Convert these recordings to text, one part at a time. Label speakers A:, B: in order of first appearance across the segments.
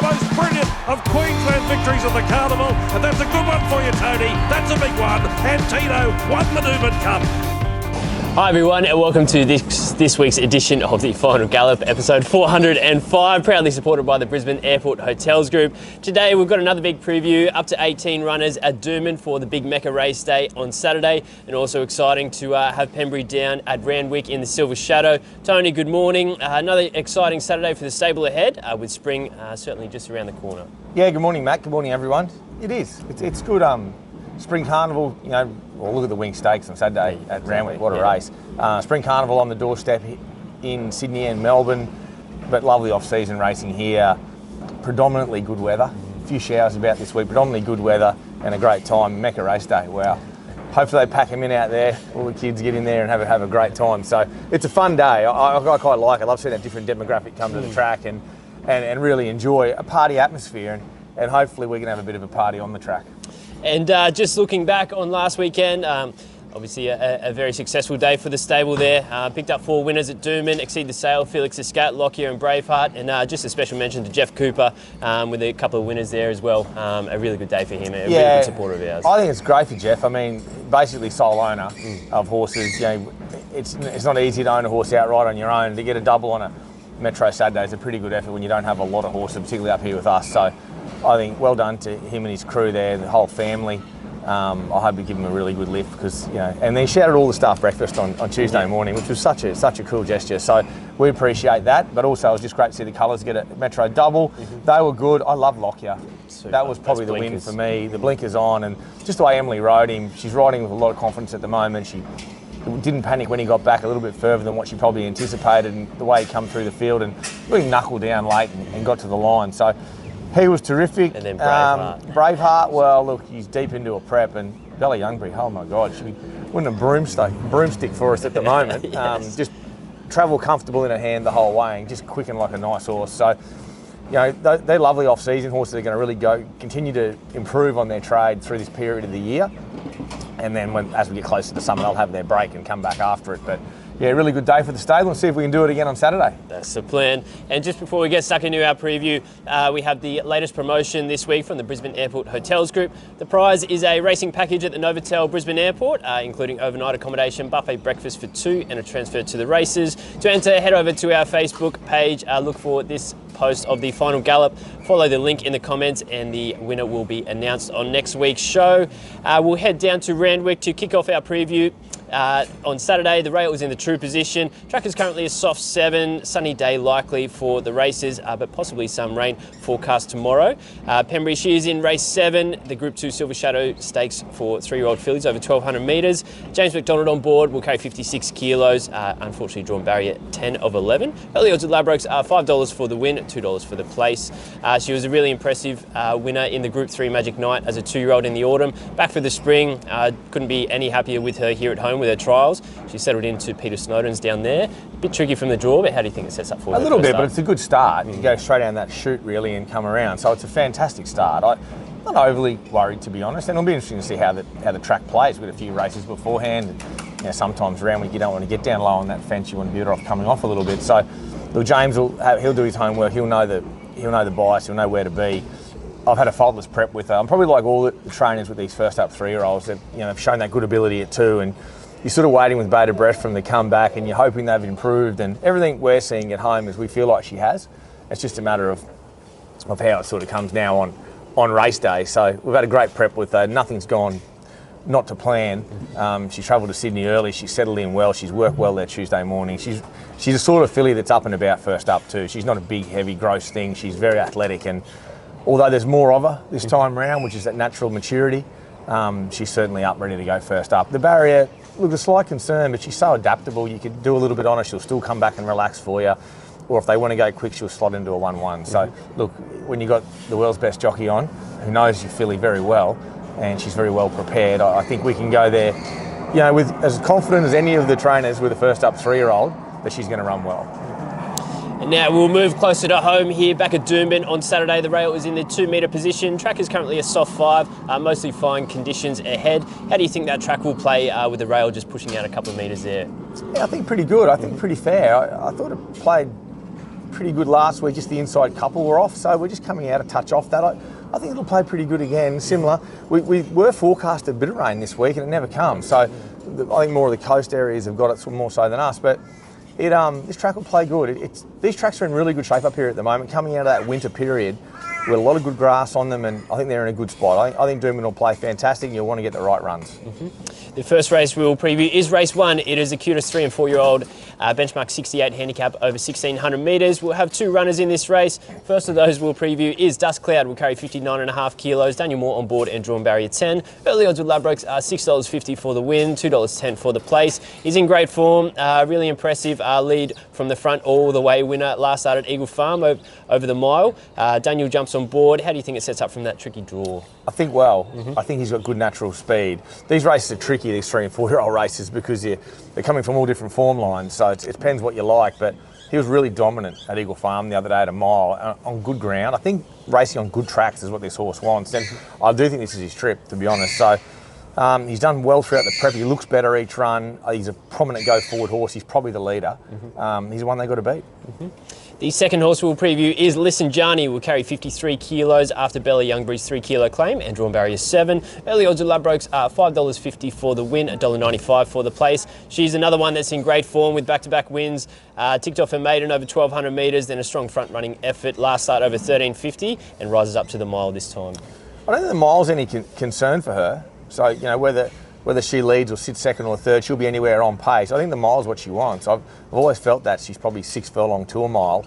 A: most brilliant of Queensland victories of the Carnival, and that's a good one for you, Tony. That's a big one, and Tino won the Doomben Cup.
B: Hi everyone, and welcome to this week's edition of the Final Gallop, episode 405, proudly supported by the Brisbane Airport Hotels Group. Today we've got another big preview, up to 18 runners at Doomben for the big Mekka Raceday on Saturday, and also exciting to have Pembrey down at Randwick in the Silver Shadow. Tony, good morning. Another exciting Saturday for the stable ahead, with spring certainly just around the corner.
C: Yeah, good morning, Matt. Good morning, everyone. It is. It's good. Spring Carnival, you know, well, look at the Wing Stakes on Saturday at Randwick. What a race. Spring Carnival on the doorstep in Sydney and Melbourne, but lovely off-season racing here. Predominantly good weather. A few showers about this week, predominantly good weather and a great time. Mekka Raceday, wow. Hopefully they pack them in out there, all the kids get in there and have a great time. So it's a fun day. I quite like it. I love seeing that different demographic come to the track and really enjoy a party atmosphere, and hopefully we can have a bit of a party on the track.
B: And just looking back on last weekend, obviously a very successful day for the stable there. Picked up 4 winners at Doomben, Exceed the Sale, Felix Escat, Lockyer and Braveheart, and just a special mention to Jeff Cooper with a couple of winners there as well. A really good day for him, a really good supporter of ours.
C: I think it's great for Jeff. I mean, basically sole owner of horses. You know, it's not easy to own a horse outright on your own. To get a double on a Metro Saturday is a pretty good effort when you don't have a lot of horses, particularly up here with us. So I think well done to him and his crew there, the whole family. I hope we give him a really good lift because, you know, and they shouted all the staff breakfast on Tuesday morning, which was such a cool gesture. So we appreciate that. But also it was just great to see the colours get a Metro double. They were good. I love Lockyer. That was probably the win for me. The blinkers on, and just the way Emily rode him. She's riding with a lot of confidence at the moment. She didn't panic when he got back a little bit further than what she probably anticipated, and the way he come through the field and really knuckled down late and got to the line. So he was terrific.
B: And then Braveheart.
C: Braveheart, well, look, he's deep into a prep, and Bella Youngbury, oh my God, she wouldn't a broomstick for us at the moment.
B: Yes.
C: Just travel comfortable in her hand the whole way and just quicken like a nice horse. So, you know, they're lovely off-season horses. They're going to really continue to improve on their trade through this period of the year. And then as we get closer to summer, they'll have their break and come back after it. But yeah, really good day for the stable, and see if we can do it again on Saturday.
B: That's the plan. And just before we get stuck into our preview, we have the latest promotion this week from the Brisbane Airport Hotels Group. The prize is a racing package at the Novotel Brisbane Airport, including overnight accommodation, buffet breakfast for 2, and a transfer to the races. To enter, head over to our Facebook page, look for this post of the Final Gallop, follow the link in the comments, and the winner will be announced on next week's show. We'll head down to Randwick to kick off our preview. On Saturday, the rail is in the true position. Track is currently a soft 7, sunny day likely for the races, but possibly some rain forecast tomorrow. Pembrey, she is in race 7, the Group 2 Silver Shadow Stakes for 3-year-old fillies over 1,200 metres. James McDonald on board will carry 56 kilos, unfortunately drawn barrier 10 of 11. Early odds at Ladbrokes are $5 for the win, $2 for the place. She was a really impressive winner in the Group 3 Magic Night as a 2-year-old in the autumn. Back for the spring, couldn't be any happier with her here at home with her trials. She settled into Peter Snowden's down there. A bit tricky from the draw, but how do you think it sets up for her?
C: A little bit, but it's a good start. You go straight down that chute really and come around. So it's a fantastic start. I'm not overly worried, to be honest, and it'll be interesting to see how the track plays. We've got a few races beforehand. And, you know, sometimes around when you don't want to get down low on that fence, you want to be better off coming off a little bit. So look, James he'll do his homework. He'll know the bias. He'll know where to be. I've had a faultless prep with her. I'm probably like all the trainers with these first up 3-year-olds. They've shown that good ability at 2, and you're sort of waiting with bated breath from the comeback, and you're hoping they've improved. And everything we're seeing at home is we feel like she has. It's just a matter of how it sort of comes now on race day. So we've had a great prep with her. Nothing's gone not to plan. She travelled to Sydney early. She settled in well. She's worked well there Tuesday morning. She's a sort of filly that's up and about first up too. She's not a big, heavy, gross thing. She's very athletic, and although there's more of her this time round, which is that natural maturity, she's certainly up, ready to go first up. The barrier, look, a slight concern, but she's so adaptable. You could do a little bit on her, she'll still come back and relax for you. Or if they want to go quick, she'll slot into a 1-1. So, look, when you've got the world's best jockey on, who knows your filly very well, and she's very well prepared, I think we can go there, you know, with as confident as any of the trainers with a first up 3-year-old that she's going to run well.
B: And now we'll move closer to home here, back at Doomben on Saturday. The rail is in the 2-metre position. Track is currently a soft 5, mostly fine conditions ahead. How do you think that track will play with the rail just pushing out a couple of metres there?
C: Yeah, I think pretty good. I think pretty fair. I thought it played pretty good last week, just the inside couple were off, so we're just coming out a touch off that. I think it'll play pretty good again, similar. We were forecast a bit of rain this week and it never comes, so I think more of the coast areas have got it more so than us, but this track will play good. These tracks are in really good shape up here at the moment, coming out of that winter period. We've got a lot of good grass on them, and I think they're in a good spot. I think Doomben will play fantastic, and you'll want to get the right runs.
B: The first race we'll preview is race 1. It is the cutest 3 and 4 year old benchmark 68 handicap over 1,600 metres. We'll have 2 runners in this race. First of those we'll preview is Dust Cloud. Will carry 59.5 kilos. Daniel Moore on board and drawn barrier 10. Early odds with Ladbrokes are $6.50 for the win, $2.10 for the place. He's in great form, really impressive lead from the front all the way. Winner last started Eagle Farm over the mile. Daniel jumps on board. How do you think it sets up from that tricky draw?
C: I think well. I think he's got good natural speed. These races are tricky, these 3 and 4 year old races, because they're coming from all different form lines, so it depends what you like, but he was really dominant at Eagle Farm the other day at a mile on good ground. I think racing on good tracks is what this horse wants, and I do think this is his trip, to be honest. So he's done well throughout the prep. He looks better each run. He's a prominent go forward horse. He's probably the leader. He's the one they've got to beat.
B: The second horse we'll preview is Listen Jani. Will carry 53 kilos after Bella Youngbury's 3 kilo claim and drawn barrier 7. Early odds of Ladbrokes are $5.50 for the win, $1.95 for the place. She's another one that's in great form with back-to-back wins. Ticked off her maiden over 1,200 metres, then a strong front-running effort. Last start over 1,350 and rises up to the mile this time.
C: I don't think the mile's any concern for her. So, you know, whether she leads or sits second or third, she'll be anywhere on pace. I think the mile's what she wants. I've always felt that she's probably 6 furlong to a mile.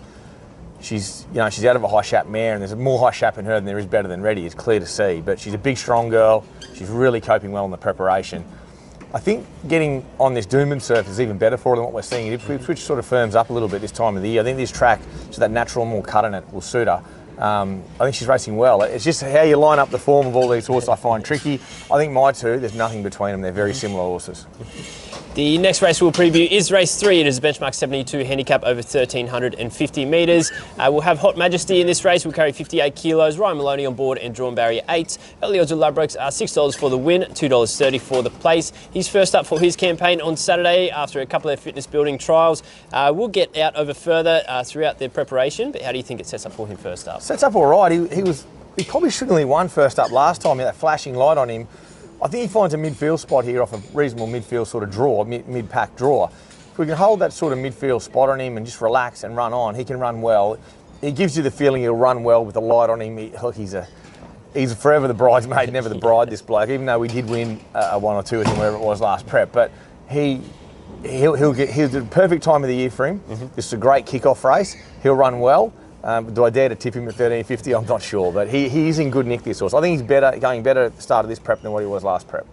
C: She's out of a high shap mare, and there's more high shap in her than there is better than ready. It's clear to see, but she's a big, strong girl. She's really coping well in the preparation. I think getting on this Doomben surface is even better for her than what we're seeing. If Ipswich sort of firms up a little bit this time of the year, I think this track, so that natural, more cut in it, will suit her. I think she's racing well. It's just how you line up the form of all these horses I find tricky. I think my two, there's nothing between them. They're very similar horses.
B: The next race we'll preview is race 3. It is a benchmark 72 handicap over 1,350 metres. We'll have Hot Majesty in this race. We'll carry 58 kilos. Ryan Maloney on board and drawn barrier 8. Early odds of Ladbrokes are $6 for the win, $2.30 for the place. He's first up for his campaign on Saturday after a couple of fitness building trials. We'll get out over further throughout their preparation, but how do you think it sets up for him first up?
C: Sets up all right. He probably shouldn't have won first up last time. That flashing light on him. I think he finds a midfield spot here off a reasonable midfield sort of draw, mid-pack draw. If we can hold that sort of midfield spot on him and just relax and run on, he can run well. He gives you the feeling he'll run well with the light on him. He's forever the bridesmaid, never the bride, this bloke, even though we did win a 1 or 2 with him, wherever it was last prep. But he'll get the perfect time of the year for him. This is a great kick-off race. He'll run well. Do I dare to tip him at 13.50? I'm not sure, but he's in good nick, this horse. I think he's going better at the start of this prep than what he was last prep.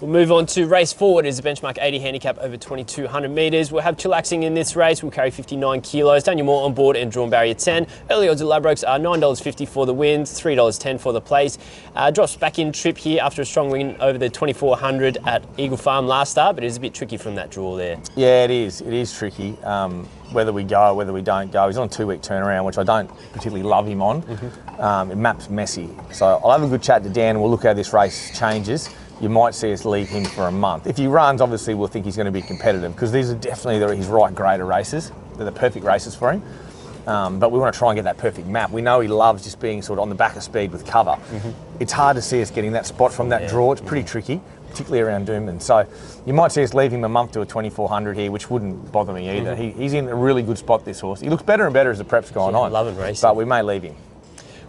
B: We'll move on to race 4. It is a benchmark 80 handicap over 2,200 metres. We'll have Chillaxing in this race. We'll carry 59 kilos. Daniel Moore on board and drawn barrier 10. Early odds of Ladbrokes are $9.50 for the win, $3.10 for the place. Drops back in trip here after a strong win over the 2,400 at Eagle Farm last start, but it is a bit tricky from that draw there.
C: Yeah, it is. It is tricky. Whether we go, whether we don't go. He's on a 2-week turnaround, which I don't particularly love him on. It maps messy. So I'll have a good chat to Dan and we'll look how this race changes. You might see us leave him for a month. If he runs, obviously we'll think he's going to be competitive, because these are definitely his right grade of races. They're the perfect races for him. But we want to try and get that perfect map. We know he loves just being sort of on the back of speed with cover. It's hard to see us getting that spot from that draw. It's pretty tricky, particularly around Doomben. So you might see us leave him a month to a 2,400 here, which wouldn't bother me either. He's in a really good spot, this horse. He looks better and better as the prep's gone on.
B: Loving racing.
C: But we may leave him.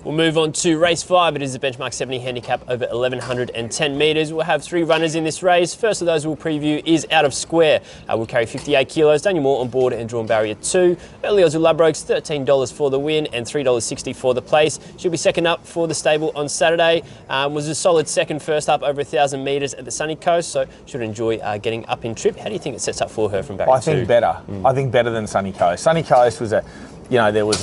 B: We'll move on to race 5. It is a benchmark 70 handicap over 1,110 metres. We'll have 3 runners in this race. First of those we'll preview is Out of Square. We'll carry 58 kilos. Daniel Moore on board and drawn barrier 2. Early odds of Ladbrokes, $13 for the win and $3.60 for the place. She'll be second up for the stable on Saturday. Was a solid second first up over 1,000 metres at the sunny coast, so should enjoy getting up in trip. How do you think it sets up for her from barrier 2?
C: I think better. I think better than sunny coast. Sunny coast was there was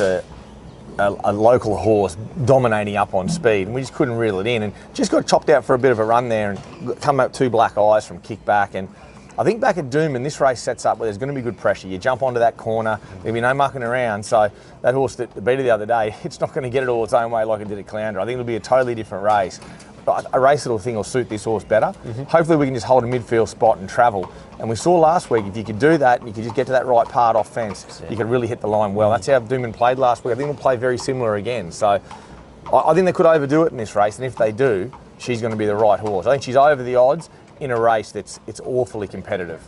C: a local horse dominating up on speed, and we just couldn't reel it in, and just got chopped out for a bit of a run there and come up 2 black eyes from kickback. And I think back at Doomben, this race sets up where there's going to be good pressure. You jump onto that corner, there'll be no mucking around. So that horse that beat it the other day, it's not going to get it all its own way like it did at Clounder. I think it'll be a totally different race. a race little thing will suit this horse better. Hopefully we can just hold a midfield spot and travel. And we saw last week, if you could do that, and you could just get to that right part off fence, you could really hit the line well. That's how Doomben played last week. I think we'll play very similar again. So I think they could overdo it in this race, and if they do, she's going to be the right horse. I think she's over the odds in a race it's awfully competitive.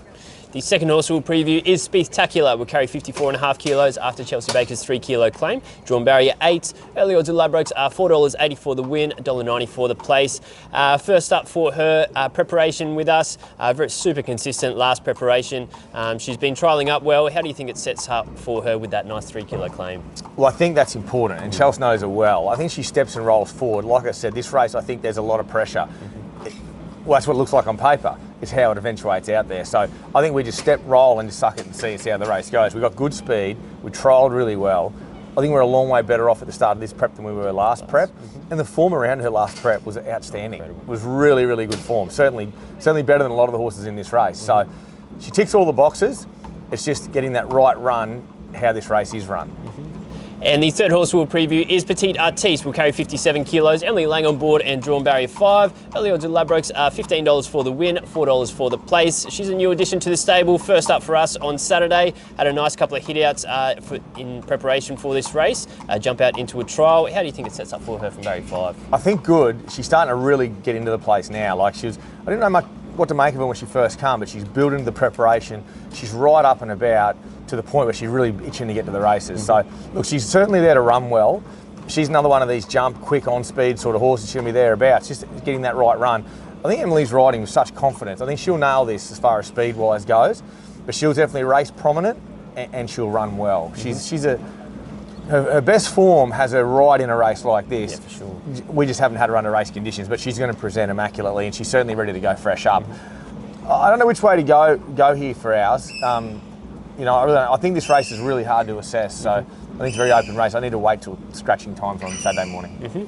B: The second horse we'll preview is Spiethtacular. Will carry 54.5 kilos after Chelsea Baker's 3 kilo claim. Drawn barrier 8. Early odds of Ladbrokes are $4.80 for the win, $1.90 for the place. First up for her preparation with us. Very super consistent last preparation. She's been trialling up well. How do you think it sets up for her with that nice 3 kilo claim?
C: Well, I think that's important, and Chelsea knows it well. I think she steps and rolls forward. Like I said, this race, I think there's a lot of pressure. Well, that's what it looks like on paper. It's how it eventuates out there. So I think we just step, roll, and just suck it and see how the race goes. We've got good speed. We trialled really well. I think we're a long way better off at the start of this prep than we were last prep. And the form around her last prep was outstanding. It was really, really good form. Certainly better than a lot of the horses in this race. So she ticks all the boxes. It's just getting that right run, how this race is run.
B: And the third horse we'll preview is Petit Artiste. Will carry 57 kilos. Emily Lang on board and drawn barrier 5. Early odds of Ladbrokes are $15 for the win, $4 for the place. She's a new addition to the stable. First up for us on Saturday. Had a nice couple of hitouts in preparation for this race. Jump out into a trial. How do you think it sets up for her from barrier 5?
C: I think good. She's starting to really get into the place now. I didn't know much what to make of her when she first came, but she's building the preparation. She's right up and about to the point where she's really itching to get to the races. So, look, she's certainly there to run well. She's another one of these jump, quick, on-speed sort of horses. She'll be thereabouts, just getting that right run. I think Emily's riding with such confidence. I think she'll nail this as far as speed-wise goes, but she'll definitely race prominent and she'll run well. Her best form has her right in a race like this.
B: Yeah, for sure.
C: We just haven't had her under race conditions, but she's going to present immaculately, and she's certainly ready to go fresh up. I don't know which way to go here for ours. I think this race is really hard to assess, so I think it's a very open race. I need to wait till scratching times on Saturday morning.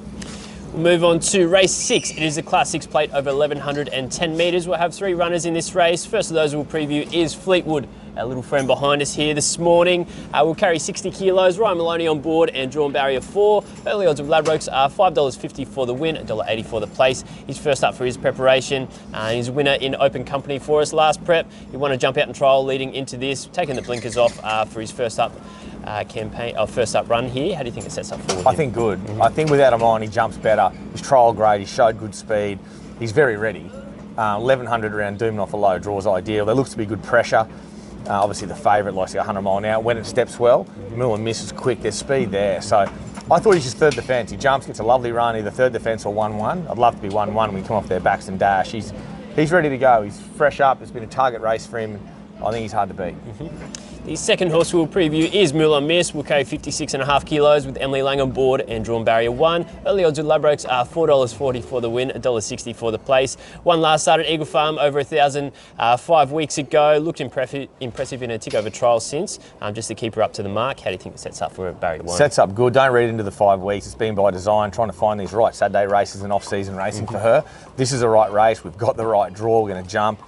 B: We'll move on to race 6. It is a Class 6 plate over 1,110 metres. We'll have 3 runners in this race. First of those we'll preview is Fleetwood, our little friend behind us here this morning. We'll carry 60 kilos. Ryan Maloney on board and drawn barrier 4. Early odds of Ladbrokes are $5.50 for the win, $1.80 for the place. He's first up for his preparation. He's a winner in open company for us last prep. He won a jump out and trial leading into this, taking the blinkers off for his first up first up run here. How do you think it sets up for him?
C: I think good. I think without a mind, he jumps better. His trial grade, he showed good speed. He's very ready. 1,100 around Doomben off a low draw is ideal. There looks to be good pressure. Obviously the favourite likes to go 100 mile an hour. When it steps well, Moulin misses quick. There's speed there. So I thought he's just third defence. He jumps, gets a lovely run, either third defence or 1-1. I'd love to be 1-1 when we come off their backs and dash. He's ready to go. He's fresh up. It's been a target race for him. I think he's hard to beat.
B: The second horse we'll preview is Moulin. Will carry 56.5 kilos with Emily Lang on board and drawn barrier 1. Early odds with Ladbrokes are $4.40 for the win, $1.60 for the place. One last start at Eagle Farm over 1,000 5 weeks ago. Looked impressive in a tick over trial since, just to keep her up to the mark. How do you think it sets up for barrier 1?
C: Sets up good. Don't read into the 5 weeks. It's been by design, trying to find these right Saturday races and off-season racing for her. This is the right race. We've got the right draw. We're going to jump.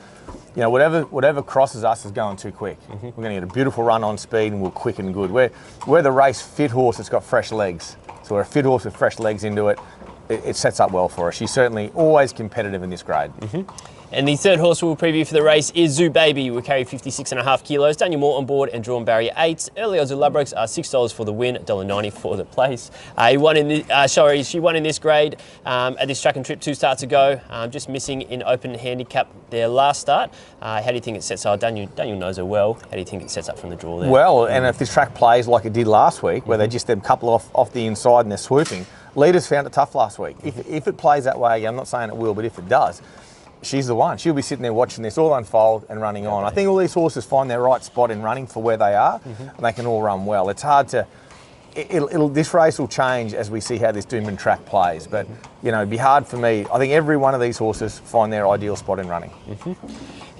C: Whatever crosses us is going too quick. We're going to get a beautiful run on speed and we're quick and good. We're the race fit horse that's got fresh legs. So we're a fit horse with fresh legs into it. It sets up well for us. She's certainly always competitive in this grade.
B: And the third horse we'll preview for the race is Zoubaby. Will carry 56.5 kilos. Daniel Moore on board and drawn barrier 8. Early odds of Ladbrokes are $6 for the win, $1.90 for the place. She won in this grade at this track and trip 2 starts ago. Just missing in open handicap their last start. How do you think it sets up? Daniel knows her well. How do you think it sets up from the draw there?
C: Well, and if this track plays like it did last week, where they just them couple off the inside and they're swooping, leaders found it tough last week. If it plays that way, I'm not saying it will, but if it does, she's the one. She'll be sitting there watching this all unfold and running on. I think all these horses find their right spot in running for where they are, and they can all run well. It's hard to... this race will change as we see how this Doomben track plays, but it'd be hard for me. I think every one of these horses find their ideal spot in running.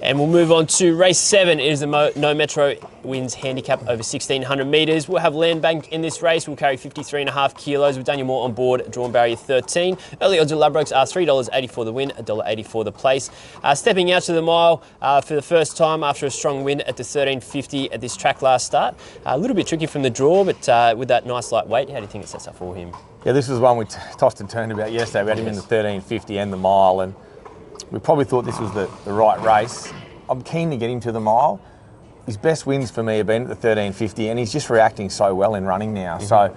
B: And we'll move on to race 7. It is the No Metro Wins handicap over 1,600 metres. We'll have Land Bank in this race. We'll carry 53.5 kilos with Daniel Moore on board, drawn barrier 13. Early odds of Ladbrokes are $3.80 for the win, $1.80 for the place. Stepping out to the mile for the first time after a strong win at the 13.50 at this track last start. A little bit tricky from the draw, but with that nice light weight, how do you think it sets up for him?
C: Yeah, this was one we tossed and turned about yesterday. We had him in the 1350 and the mile, and we probably thought this was the right race. I'm keen to get him to the mile. His best wins for me have been at the 1350, and he's just reacting so well in running now. So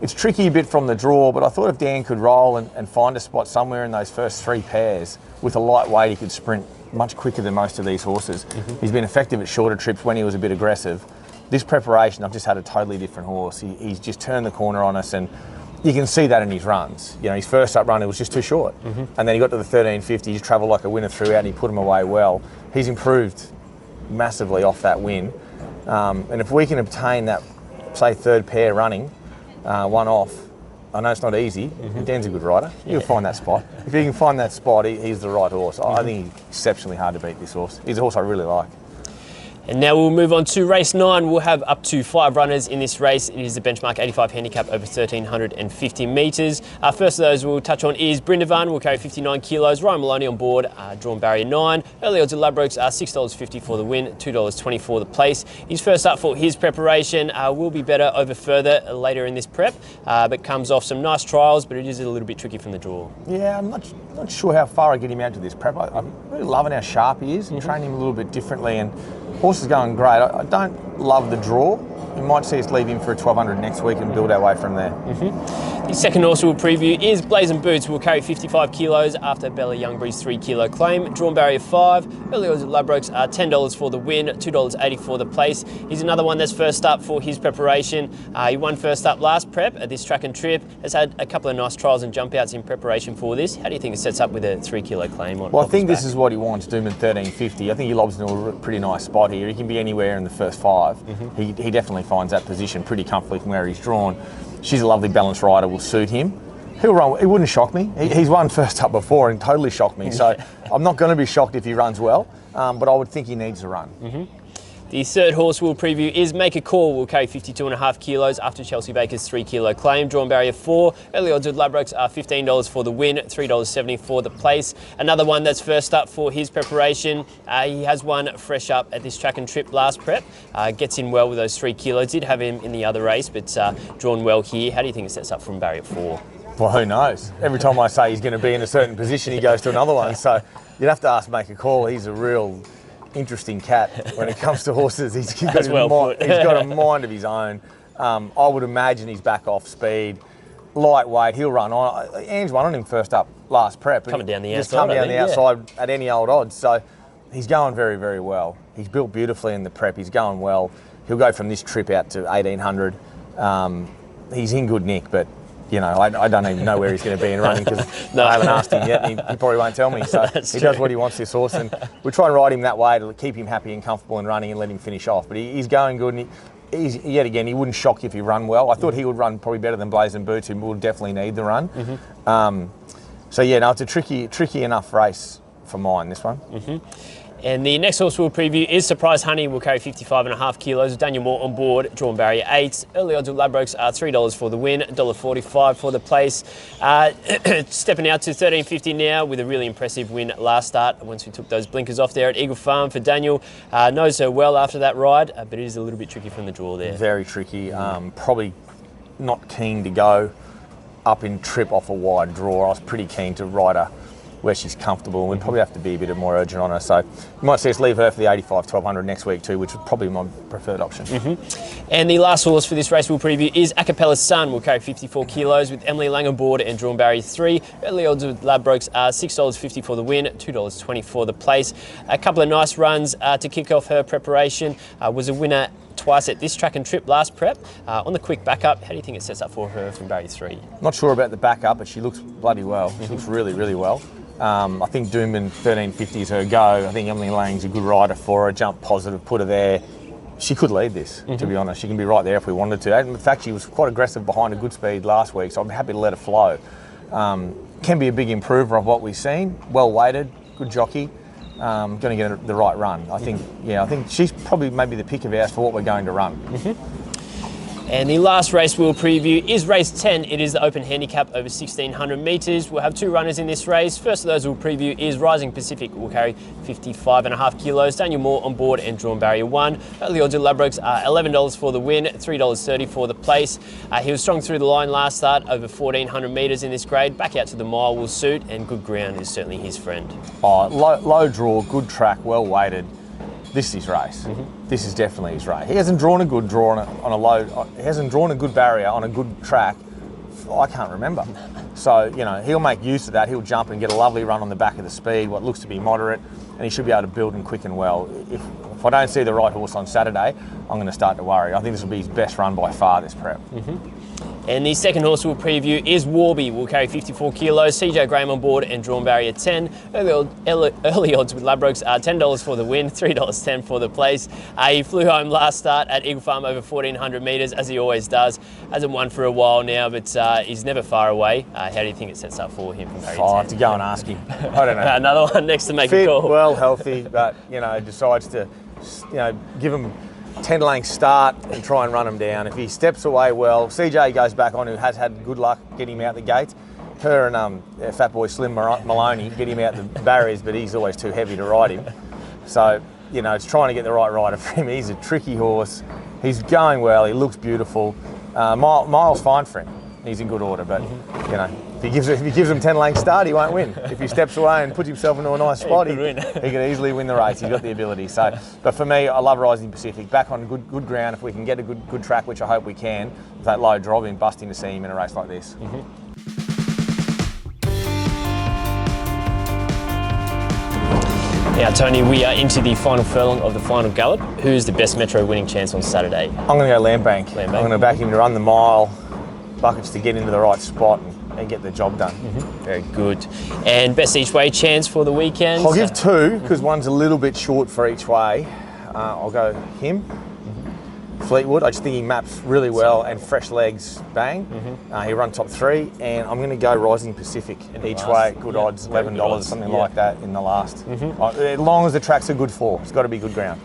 C: it's tricky a bit from the draw, but I thought if Dan could roll and find a spot somewhere in those first 3 pairs with a lightweight, he could sprint much quicker than most of these horses. He's been effective at shorter trips when he was a bit aggressive. This preparation, I've just had a totally different horse. He's just turned the corner on us, and you can see that in his runs. You know, his first up run, it was just too short. And then he got to the 1350, he just travelled like a winner throughout, and he put him away well. He's improved massively off that win. And if we can obtain that, say, 3rd pair running, one off, I know it's not easy, but Dan's a good rider. He'll find that spot. If he can find that spot, he's the right horse. I think he's exceptionally hard to beat, this horse. He's a horse I really like.
B: And now we'll move on to race 9. We'll have up to 5 runners in this race. It is the benchmark 85 handicap over 1,350 metres. First of those we'll touch on is Brindavan. Will carry 59 kilos. Ryan Moulin on board, drawn barrier 9. Early odds of Ladbrokes are $6.50 for the win, $2.20 for the place. His first up for his preparation will be better over further later in this prep, but comes off some nice trials, but it is a little bit tricky from the draw.
C: Yeah, I'm not sure how far I get him out to this prep. I'm really loving how sharp he is and training him a little bit differently. And horse is going great. I don't love the draw. You might see us leave him for a 1200 next week and build our way from there. The second horse we'll preview is Blazen Boots. Will carry 55 kilos after Bella Youngbury's 3 kilo claim. Drawn barrier 5. Early odds at Ladbrokes are $10 for the win, $2.80 for the place. He's another one that's first up for his preparation. He won first up last prep at this track and trip. Has had a couple of nice trials and jump outs in preparation for this. How do you think it sets up with a 3 kilo claim on? Well, I think this is what he wants, Doomben 1350. I think he lobs into a pretty nice spot here. He can be anywhere in the first 5. He definitely finds that position pretty comfortably from where he's drawn. She's a lovely balanced rider, will suit him. He'll run, it wouldn't shock me. He's won first up before and totally shocked me. So I'm not going to be shocked if he runs well, but I would think he needs to run.
B: The third horse we'll preview is Make a Call. Will carry 52.5 kilos after Chelsea Baker's 3 kilo claim. Drawn barrier 4. Early odds at Ladbrokes are $15 for the win, $3.70 for the place. Another one that's first up for his preparation. He has one fresh up at this track and trip last prep. Gets in well with those 3 kilos. Did have him in the other race, but drawn well here. How do you think it sets up from barrier 4?
C: Well, who knows? Every time I say he's going to be in a certain position, he goes to another one. So you'd have to ask Make a Call. He's a real interesting cat when it comes to horses. He's got a mind of his own. I would imagine he's back off speed, lightweight. He'll run on. Ange won on him first up last prep.
B: Coming down the outside.
C: Just come down the outside at any old odds. So he's going very, very well. He's built beautifully in the prep. He's going well. He'll go from this trip out to 1800. He's in good nick, but you know, I don't even know where he's going to be in running because I haven't asked him yet, and he probably won't tell me. So he does what he wants, this horse, and we try and ride him that way to keep him happy and comfortable in running and let him finish off. But he's going good, and yet again, he wouldn't shock you if he run well. I thought he would run probably better than Blazen Boots, who will definitely need the run. So yeah, no, it's a tricky enough race for mine, this one.
B: And the next horse we'll preview is Surprise Honey. Will carry 55.5 kilos with Daniel Moore on board, drawn barrier 8. Early odds of Ladbrokes are $3 for the win, $1.45 for the place. Stepping out to 1350 now with a really impressive win last start once we took those blinkers off there at Eagle Farm for Daniel. Knows her well after that ride, but it is a little bit tricky from the draw there.
C: Very tricky. Probably not keen to go up in trip off a wide draw. I was pretty keen to ride her where she's comfortable, and we'd probably have to be a bit more urgent on her. So you might see us leave her for the 85 1200 next week too, which would probably be my preferred option.
B: And the last horse for this race we'll preview is Acapella's Son. Will carry 54 kilos with Emily Lang on board and drawn barrier 3. Early odds with Ladbrokes are $6.50 for the win, $2.20 for the place. A couple of nice runs to kick off her preparation. Was a winner twice at this track and trip last prep. On the quick backup, how do you think it sets up for her from barrier 3?
C: Not sure about the backup, but she looks bloody well. She looks really, really well. I think Doomben 1350 is her go. I think Emily Lang's a good rider for her. Jump positive, put her there. She could lead this, to be honest. She can be right there if we wanted to. And in fact, she was quite aggressive behind a good speed last week, so I'm happy to let her flow. Can be a big improver of what we've seen. Well weighted, good jockey. Going to get the right run. I think she's probably maybe the pick of ours for what we're going to run.
B: And the last race we'll preview is race 10. It is the open handicap over 1,600 metres. We'll have two runners in this race. First of those we'll preview is Rising Pacific. Will carry 55.5 kilos. Daniel Moore on board and drawn barrier 1. Early odds of Ladbrokes are $11 for the win, $3.30 for the place. He was strong through the line last start, over 1,400 metres in this grade. Back out to the mile will suit, and good ground is certainly his friend.
C: Oh, low draw, good track, well weighted. This is his race. This is definitely his race. He hasn't drawn a good draw on a low. He hasn't drawn a good barrier on a good track. I can't remember. So he'll make use of that. He'll jump and get a lovely run on the back of the speed, what looks to be moderate, and he should be able to build and quicken well. If I don't see the right horse on Saturday, I'm going to start to worry. I think this will be his best run by far this prep.
B: And the second horse we'll preview is Warby. Will carry 54 kilos. CJ Graham on board and drawn barrier 10. Early odds with Ladbrokes are $10 for the win, $3.10 for the place. He flew home last start at Eagle Farm over 1,400 metres, as he always does. Hasn't won for a while now, but he's never far away. How do you think it sets up for him from barrier 10?
C: I have to go and ask him. I don't know.
B: Another one next to make
C: Fit,
B: a call.
C: well, healthy, but decides to give him 10 length start and try and run him down. If he steps away well, CJ goes back on, who has had good luck getting him out the gates. Her and Fat Boy Slim Maloney get him out the barriers, but he's always too heavy to ride him. So, it's trying to get the right rider for him. He's a tricky horse. He's going well. He looks beautiful. Mile's fine for him. He's in good order, but if he gives him 10 length start, he won't win. If he steps away and puts himself into a nice spot, he could easily win the race. He's got the ability. So, but for me, I love Rising Pacific. Back on good ground, if we can get a good track, which I hope we can, with that low drop, in busting to see him in a race like this.
B: Now, Tony, we are into the final furlong of the Final Gallop. Who's the best Metro winning chance on Saturday?
C: I'm going to go Landbank. I'm going to back him to run the mile, buckets to get into the right spot and get the job done.
B: Very good. And best each way chance for the weekend?
C: I'll give two, because one's a little bit short for each way. I'll go him. Fleetwood, I just think he maps really well, and fresh legs, bang. He run top 3, and I'm going to go Rising Pacific each way, good odds, $11 or something like that in the last. As long as the tracks are good for, it's got to be good ground.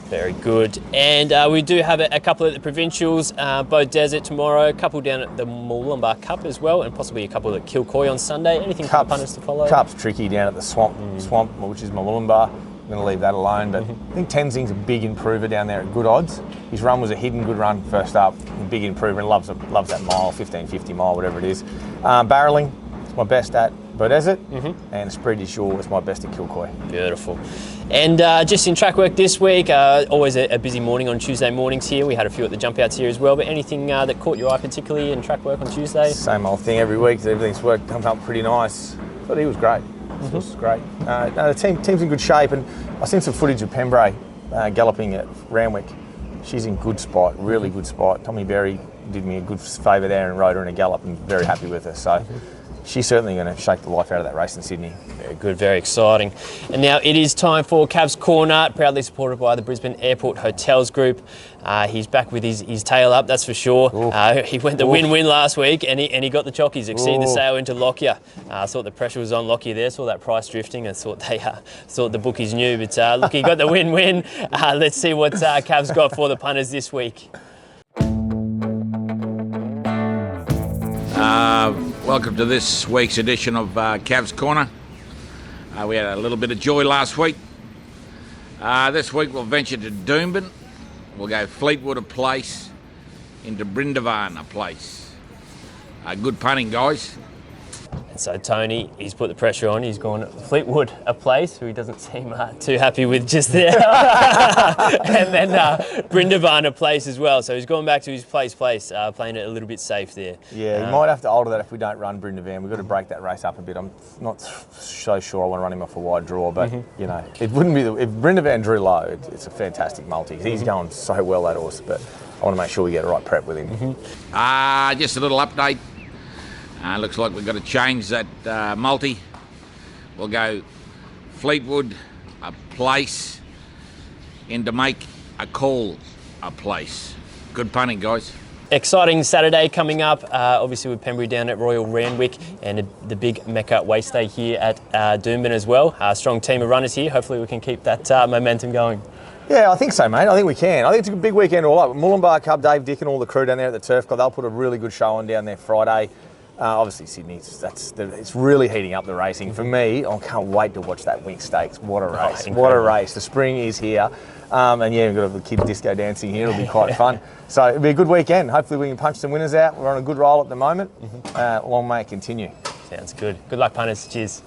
B: Very good. And we do have a couple at the Provincials, Bow Desert tomorrow, a couple down at the Moulin Cup as well, and possibly a couple at Kilcoy on Sunday. Anything for the punters to follow?
C: Cup's tricky down at the Swamp, which is Moulin. I'm going to leave that alone, but I think Tenzing's a big improver down there at good odds. His run was a hidden good run first up, a big improver, and loves that mile, 1550 mile, whatever it is. Barreling is my best at Bow Desert, and Esprit du Jour is my best at Kilcoy.
B: Beautiful. And just in track work this week, always a busy morning on Tuesday mornings here. We had a few at the jump outs here as well, but anything that caught your eye particularly in track work on Tuesday?
C: Same old thing every week, everything's comes up pretty nice. But he was great. This was great. The team's in good shape, and I've seen some footage of Pembrey galloping at Randwick. She's in good spot, really good spot. Tommy Berry did me a good favour there and rode her in a gallop, and very happy with her. So she's certainly going to shake the life out of that race in Sydney.
B: Very good, very exciting. And now it is time for Cavs Corner, proudly supported by the Brisbane Airport Hotels Group. He's back with his tail up, that's for sure. He went the win-win last week, and he got the chockies, exceeded the sale into Lockyer. I thought the pressure was on Lockyer there, saw that price drifting, and thought the bookies knew. But look, he got the win-win. Let's see what Cavs got for the punters this week.
D: Welcome to this week's edition of Cavs Corner. We had a little bit of joy last week. This week we'll venture to Doomben. We'll go Fleetwood a place, into Brindavan a place. Good punting, guys.
B: So Tony, he's put the pressure on. He's gone Fleetwood a place, who he doesn't seem too happy with just there. And then Brindavan a place as well. So he's gone back to his place, playing it a little bit safe there.
C: Yeah, he might have to alter that if we don't run Brindavan. We've got to break that race up a bit. I'm not so sure I want to run him off a wide draw, but it wouldn't be if Brindavan drew low. It's a fantastic multi. He's going so well, that horse, but I want to make sure we get the right prep with him.
D: Just a little update. Looks like we've got to change that multi. We'll go Fleetwood a place, and to make a call a place. Good punting, guys.
B: Exciting Saturday coming up, obviously with Pembrey down at Royal Randwick, and the big Mekka Raceday here at Doomben as well. Strong team of runners here. Hopefully we can keep that momentum going.
C: Yeah, I think so, mate. I think we can. I think it's a big weekend all up. Moulin Bar Cup, Dave Dick and all the crew down there at the Turf Club, they'll put a really good show on down there Friday. Obviously, Sydney, it's really heating up the racing. For me, I can't wait to watch that Winx Stakes. What a race. What a race. The spring is here. And yeah, we've got the kids disco dancing here. It'll be quite fun. So it'll be a good weekend. Hopefully we can punch some winners out. We're on a good roll at the moment. Long may it continue.
B: Sounds good. Good luck, punters. Cheers.